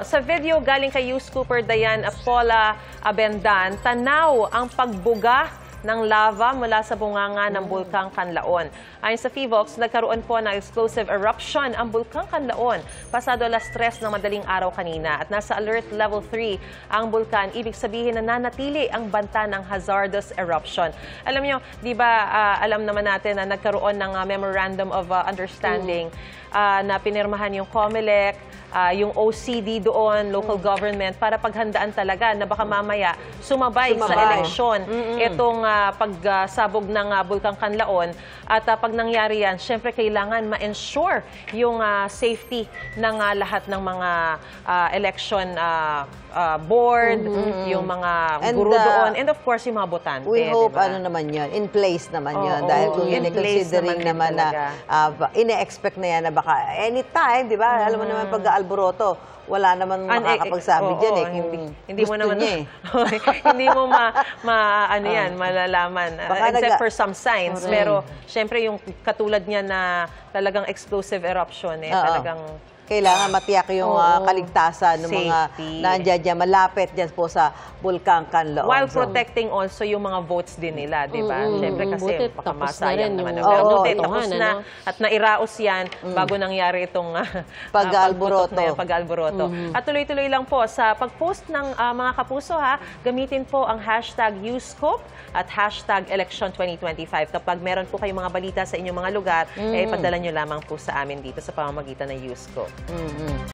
Sa video galing kay News Cooper Dayan Paula Abendan, tanaw ang pagbuga ng lava mula sa bunganga ng Bulkang Kanlaon. Ayon sa PHIVOLCS, nagkaroon po ng explosive eruption ang Bulkang Kanlaon pasado alas 3 ng madaling araw kanina at nasa alert level 3 ang bulkan. Ibig sabihin na nanatili ang banta ng hazardous eruption. Alam niyo, di ba alam naman natin na nagkaroon ng Memorandum of Understanding na pinirmahan yung COMELEC, yung OCD doon, local government, para paghandaan talaga na baka mamaya sumabay sa eleksyon itong pagsabog ng Bulkang Kanlaon. At pag nangyari yan, syempre kailangan ma-ensure yung safety ng lahat ng mga election board, yung mga guru doon, and of course yung mga botante. We hope diba? ano naman yun, in place naman yun. Dahil kung considering naman na ine-expect na yan na baka anytime, di ba? Alam mo naman pag-alboroto, wala naman makakapagsabi dyan eh. Hindi mo naman hindi mo malalaman except for some signs. Pero syempre yung katulad niya na talagang explosive eruption talagang kailangan matiyak yung kaligtasan ng mga nandiyan dyan, malapit dyan po sa Bulkang Kanlaon. While protecting also yung mga votes din nila, di ba? Siyempre kasi baka masayang naman. Pero buti, tapos na at nairaos yan bago nangyari itong pag-alboroto. At tuloy-tuloy lang po sa pag-post ng mga kapuso gamitin po ang hashtag Newscope at hashtag Election 2025. Kapag meron po kayong mga balita sa inyong mga lugar, ipadala nyo lamang po sa amin dito sa pamamagitan ng Newscope.